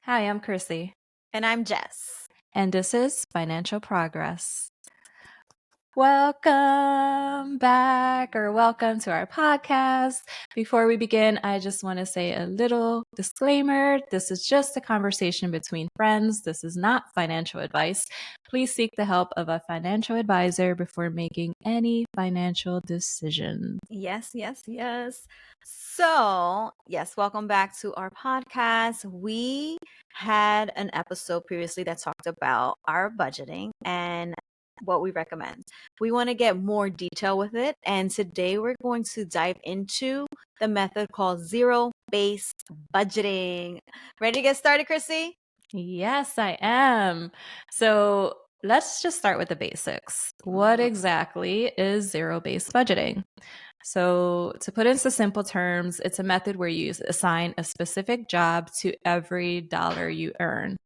Hi, I'm Chrissy, And I'm Jess. and this is Financial Progress. Welcome back or welcome to our podcast. Before we begin, I just want to say a little disclaimer. This is just a conversation between friends. This is not financial advice. Please seek the help of a financial advisor before making any financial decisions. Yes. So, yes, welcome back to our podcast. We had an episode previously that talked about our budgeting and what we recommend. We want to get more detail with it. And today we're going to dive into the method called zero-based budgeting. Ready to get started, Chrissy? Yes, I am. So let's just start with the basics. What exactly is zero-based budgeting? So, to put into simple terms, it's a method where you assign a specific job to every dollar you earn.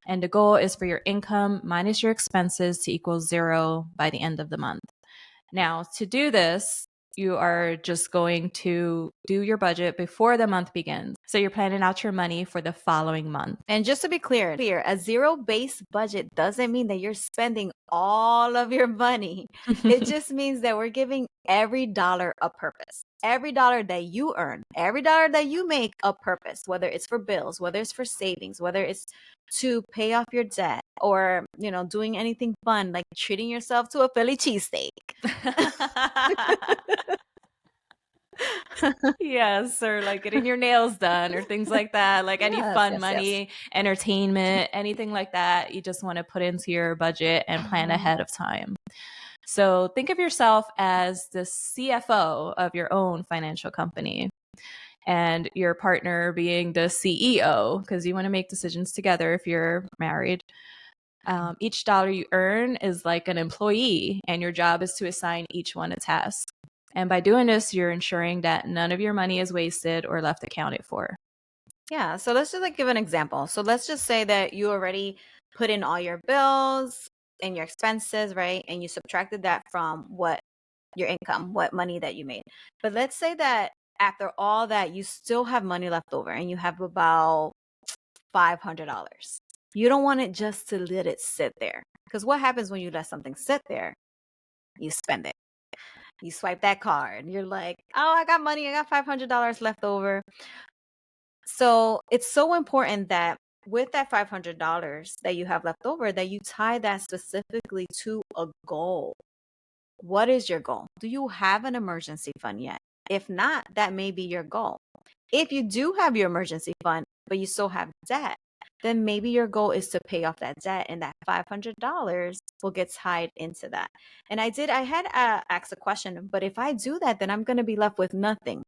And the goal is for your income minus your expenses to equal zero by the end of the month. Now, to do this, you are just going to do your budget before the month begins. So you're planning out your money for the following month. And just to be clear, a zero-based budget doesn't mean that you're spending all of your money. It just means that we're giving every dollar a purpose. Every dollar that you earn, every dollar that you make a purpose, whether it's for bills, whether it's for savings, whether it's to pay off your debt or, doing anything fun like treating yourself to a Philly cheesesteak. Yes, or like getting your nails done or things like that, like any fun money, entertainment, anything like that. You just want to put into your budget and plan ahead of time. So think of yourself as the CFO of your own financial company and your partner being the CEO because you want to make decisions together if you're married. Each dollar you earn is like an employee, and your job is to assign each one a task. And by doing this, you're ensuring that none of your money is wasted or left accounted for. Yeah, so let's just give an example. So let's just say that you already put in all your bills and your expenses, right? And you subtracted that from what your income, what money that you made. But let's say that after all that, you still have money left over and you have about $500. You don't want it just to let it sit there. Because what happens when you let something sit there? You spend it. You swipe that card. You're like, oh, I got money. I got $500 left over. So it's so important that with that $500 that you have left over, that you tie that specifically to a goal. What is your goal? Do you have an emergency fund yet? If not, that may be your goal. If you do have your emergency fund, but you still have debt, then maybe your goal is to pay off that debt and that $500 will get tied into that. And I had asked a question, but if I do that, then I'm going to be left with nothing.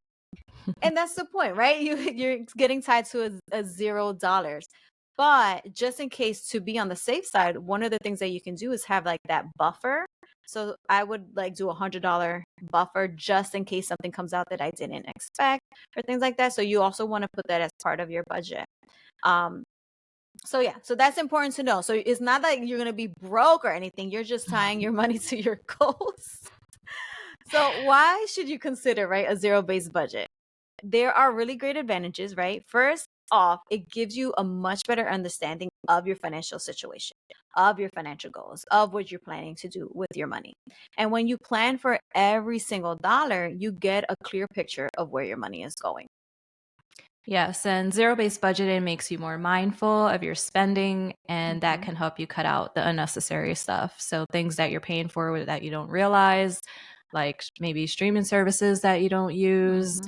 And that's the point, right? You're getting tied to a $0. But just in case, to be on the safe side, one of the things that you can do is have like that buffer. So I would like do $100 buffer just in case something comes out that I didn't expect or things like that. So you also want to put that as part of your budget. So yeah, so that's important to know. So it's not like you're gonna be broke or anything. You're just tying your money to your goals. So why should you consider, right, a zero-based budget? There are really great advantages, right? First off, it gives you a much better understanding of your financial situation, of your financial goals, of what you're planning to do with your money. And when you plan for every single dollar, you get a clear picture of where your money is going. Yes, and zero-based budgeting makes you more mindful of your spending, and that can help you cut out the unnecessary stuff. So things that you're paying for that you don't realize, like maybe streaming services that you don't use,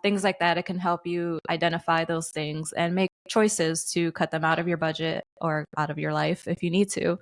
things like that. It can help you identify those things and make choices to cut them out of your budget or out of your life if you need to.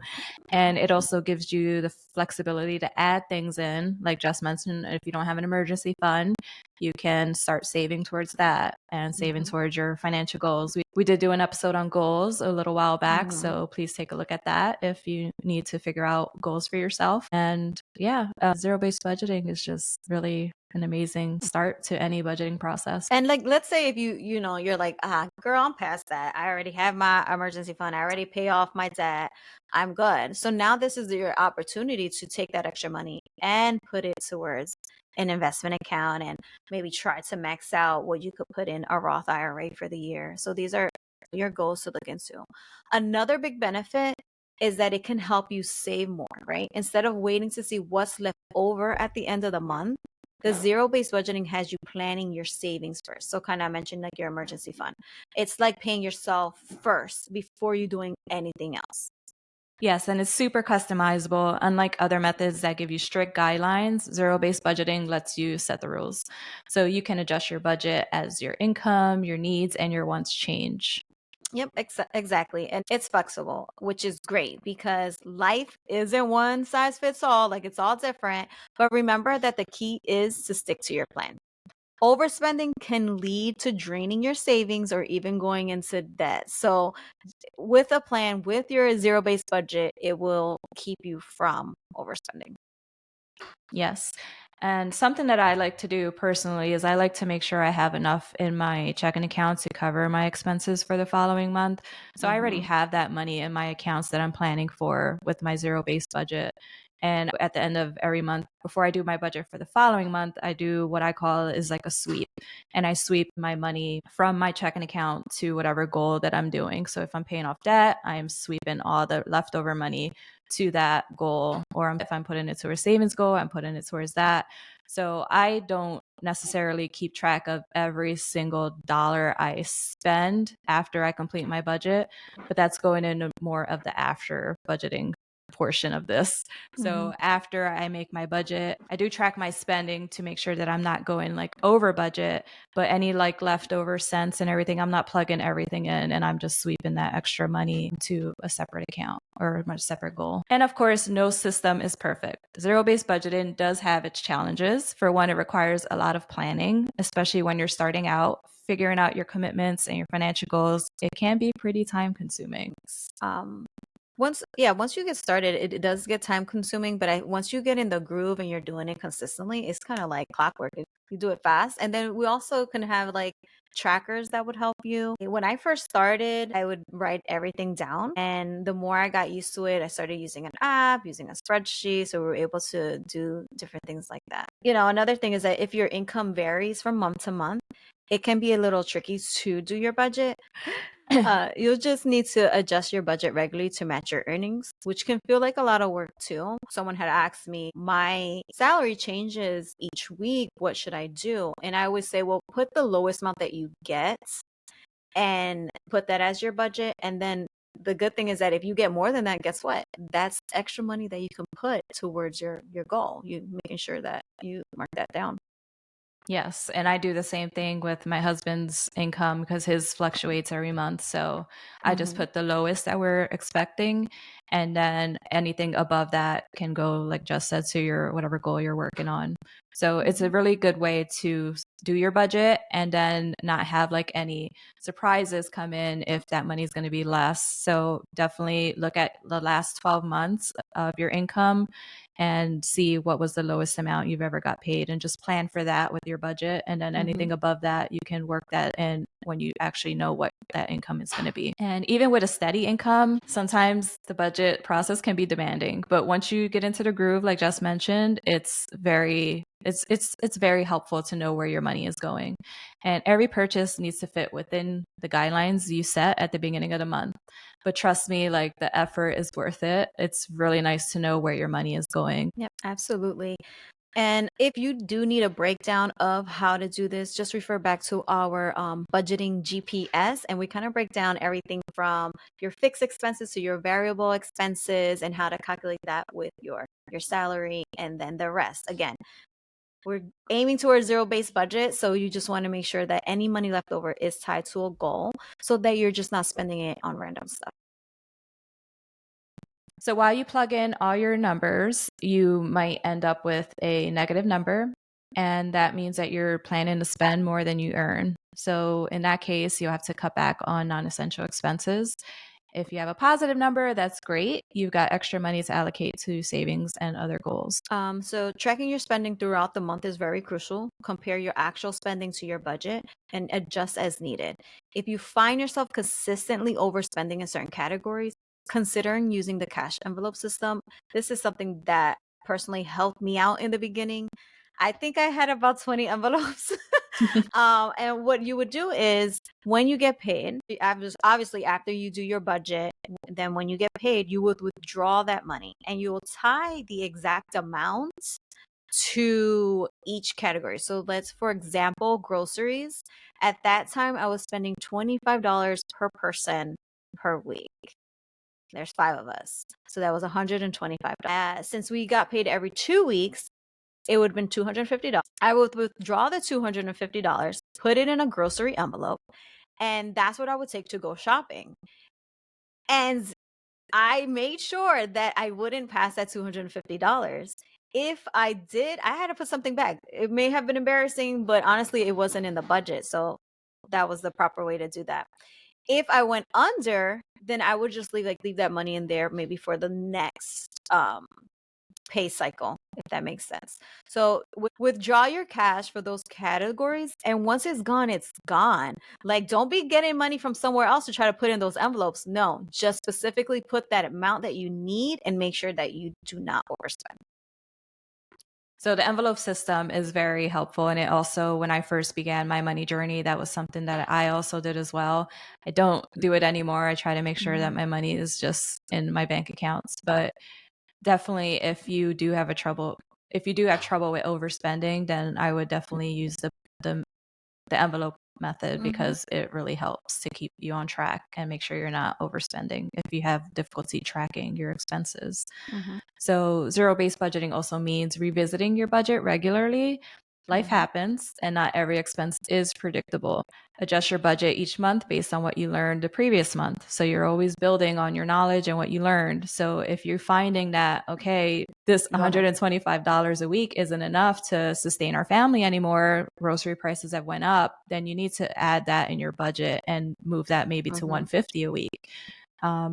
And it also gives you the flexibility to add things in, like Jess mentioned. If you don't have an emergency fund, you can start saving towards that and saving towards your financial goals. We did do an episode on goals a little while back, so please take a look at that if you need to figure out goals for yourself. And yeah, zero-based budgeting is just really an amazing start to any budgeting process. And like, let's say if you're like, girl, I'm past that. I already have my emergency fund. I already pay off my debt. I'm good. So now this is your opportunity to take that extra money and put it towards an investment account and maybe try to max out what you could put in a Roth IRA for the year. So these are your goals to look into. Another big benefit is that it can help you save more, right? Instead of waiting to see what's left over at the end of the month, the zero-based budgeting has you planning your savings first. So kind of I mentioned like your emergency fund. It's like paying yourself first before you doing anything else. Yes, and it's super customizable. Unlike other methods that give you strict guidelines, zero-based budgeting lets you set the rules. So you can adjust your budget as your income, your needs, and your wants change. Yep, exactly. And it's flexible, which is great because life isn't one size fits all. Like it's all different. But remember that the key is to stick to your plan. Overspending can lead to draining your savings or even going into debt. So, with a plan, with your zero based budget, it will keep you from overspending. Yes. And something that I like to do personally is I like to make sure I have enough in my checking account to cover my expenses for the following month. So I already Hmm. have that money in my accounts that I'm planning for with my zero based budget. And at the end of every month, before I do my budget for the following month, I do what I call is like a sweep. And I sweep my money from my checking account to whatever goal that I'm doing. So if I'm paying off debt, I am sweeping all the leftover money to that goal. Or if I'm putting it to a savings goal, I'm putting it towards that. So I don't necessarily keep track of every single dollar I spend after I complete my budget, but that's going into more of the after budgeting portion of this. Hmm. So after I make my budget, I do track my spending to make sure that I'm not going like over budget, but any like leftover cents and everything, I'm not plugging everything in and I'm just sweeping that extra money to a separate account or a separate goal. And of course, no system is perfect. Zero-based budgeting does have its challenges. For one, it requires a lot of planning, especially when you're starting out. Figuring out your commitments and your financial goals, it can be pretty time consuming. Um, once you get started, it does get time consuming, but once you get in the groove and you're doing it consistently, it's kind of like clockwork. You do it fast. And then we also can have like trackers that would help you. When I first started, I would write everything down. And the more I got used to it, I started using an app, using a spreadsheet. So we were able to do different things like that. Another thing is that if your income varies from month to month, it can be a little tricky to do your budget. You'll just need to adjust your budget regularly to match your earnings, which can feel like a lot of work too. Someone had asked me, my salary changes each week. What should I do? And I would say, well, put the lowest amount that you get and put that as your budget. And then the good thing is that if you get more than that, guess what? That's extra money that you can put towards your goal. You making sure that you mark that down. Yes, and I do the same thing with my husband's income because his fluctuates every month. So I just Hmm. put the lowest that we're expecting, and then anything above that can go, like Jess said, to your whatever goal you're working on. So it's a Hmm. really good way to do your budget and then not have like any surprises come in if that money is going to be less. So definitely look at the last 12 months of your income and see what was the lowest amount you've ever got paid and just plan for that with your budget. And then Hmm. anything above that, you can work that in when you actually know what that income is going to be. And even with a steady income, sometimes the budget process can be demanding. But once you get into the groove, like Jess mentioned, it's very helpful to know where your money is going. And every purchase needs to fit within the guidelines you set at the beginning of the month. But trust me, like the effort is worth it. It's really nice to know where your money is going. Yep, absolutely. And if you do need a breakdown of how to do this, just refer back to our budgeting GPS, and we kind of break down everything from your fixed expenses to your variable expenses and how to calculate that with your salary and then the rest. Again, we're aiming towards zero-based budget, so you just want to make sure that any money left over is tied to a goal so that you're just not spending it on random stuff. So while you plug in all your numbers, you might end up with a negative number. And that means that you're planning to spend more than you earn. So in that case, you'll have to cut back on non essential expenses. If you have a positive number, that's great. You've got extra money to allocate to savings and other goals. So tracking your spending throughout the month is very crucial. Compare your actual spending to your budget and adjust as needed. If you find yourself consistently overspending in certain categories, considering using the cash envelope system. This is something that personally helped me out in the beginning. I think I had about 20 envelopes. And what you would do is when you get paid, obviously after you do your budget, then when you get paid, you would withdraw that money and you will tie the exact amount to each category. So let's, for example, groceries. At that time, I was spending $25 per person per week. There's 5 of us. So that was $125. Since we got paid every 2 weeks, it would have been $250. I would withdraw the $250, put it in a grocery envelope, and that's what I would take to go shopping. And I made sure that I wouldn't pass that $250. If I did, I had to put something back. It may have been embarrassing, but honestly, it wasn't in the budget. So that was the proper way to do that. If I went under, then I would just leave that money in there maybe for the next pay cycle, if that makes sense. So withdraw your cash for those categories, and once it's gone, it's gone. Like, don't be getting money from somewhere else to try to put in those envelopes. No, just specifically put that amount that you need and make sure that you do not overspend. So the envelope system is very helpful. And it also, when I first began my money journey, that was something that I also did as well. I don't do it anymore. I try to make sure that my money is just in my bank accounts. But definitely, if you do have trouble with overspending, then I would definitely use the envelope method because it really helps to keep you on track and make sure you're not overspending if you have difficulty tracking your expenses. So zero-based budgeting also means revisiting your budget regularly. Life happens and not every expense is predictable. Adjust your budget each month based on what you learned the previous month. So you're always building on your knowledge and what you learned. So if you're finding that, okay, this $125 a week isn't enough to sustain our family anymore, grocery prices have went up, then you need to add that in your budget and move that maybe to $150 a week.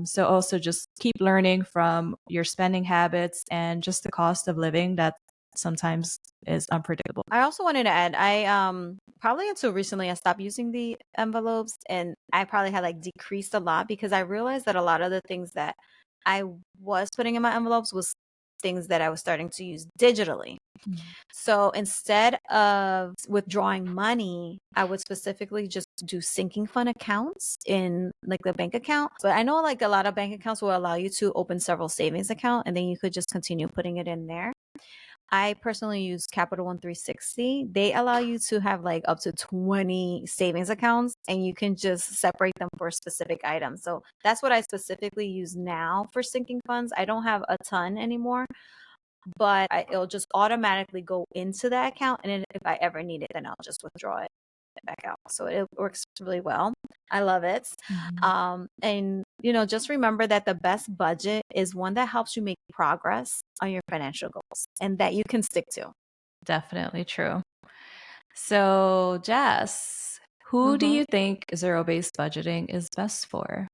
So also just keep learning from your spending habits and just the cost of living that sometimes is unpredictable. I also wanted to add, I probably until recently I stopped using the envelopes, and I probably had decreased a lot because I realized that a lot of the things that I was putting in my envelopes was things that I was starting to use digitally. So instead of withdrawing money, I would specifically just do sinking fund accounts in the bank account. But I know a lot of bank accounts will allow you to open several savings account, and then you could just continue putting it in there. I personally use Capital One 360. They allow you to have up to 20 savings accounts, and you can just separate them for specific items. So that's what I specifically use now for sinking funds. I don't have a ton anymore, but it'll just automatically go into that account. And if I ever need it, then I'll just withdraw it back out. So it works really well. I love it. And just remember that the best budget is one that helps you make progress on your financial goals and that you can stick to. Definitely true. So Jess, who do you think zero-based budgeting is best for?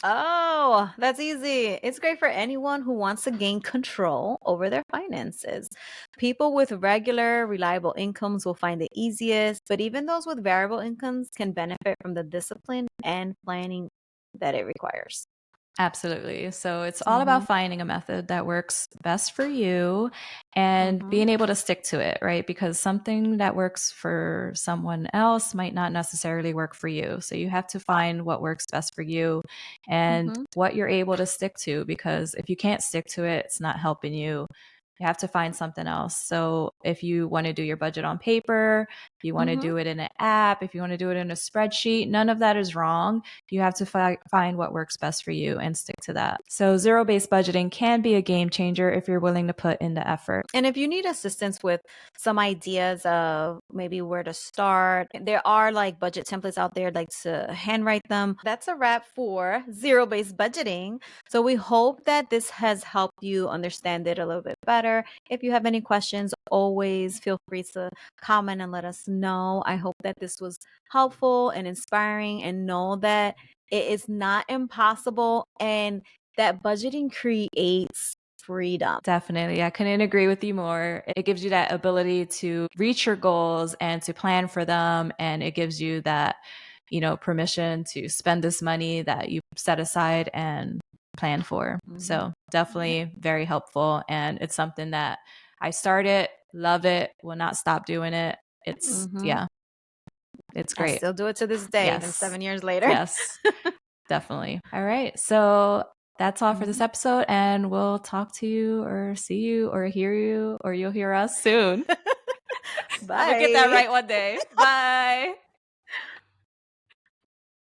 Oh, that's easy. It's great for anyone who wants to gain control over their finances. People with regular, reliable incomes will find it easiest, but even those with variable incomes can benefit from the discipline and planning that it requires. Absolutely. So it's all about finding a method that works best for you and being able to stick to it, right? Because something that works for someone else might not necessarily work for you. So you have to find what works best for you and what you're able to stick to, because if you can't stick to it, it's not helping you. You have to find something else. So if you want to do your budget on paper, if you want to do it in an app, if you want to do it in a spreadsheet, none of that is wrong. You have to find what works best for you and stick to that. So zero-based budgeting can be a game changer if you're willing to put in the effort. And if you need assistance with some ideas of maybe where to start, there are budget templates out there, to handwrite them. That's a wrap for zero-based budgeting. So we hope that this has helped you understand it a little bit better. If you have any questions, always feel free to comment and let us know. I hope that this was helpful and inspiring, and know that it is not impossible and that budgeting creates freedom. Definitely. I couldn't agree with you more. It gives you that ability to reach your goals and to plan for them. And it gives you that, permission to spend this money that you set aside and plan for. So definitely very helpful. And it's something that I started Love it. Will not stop doing it. Mm-hmm. Yeah, it's I great. still do it to this day, even Yes. 7 years later. Yes, definitely. All right. So that's all for this episode. And we'll talk to you or see you or hear you or you'll hear us soon. I'm going to get that Bye. right one day. Bye.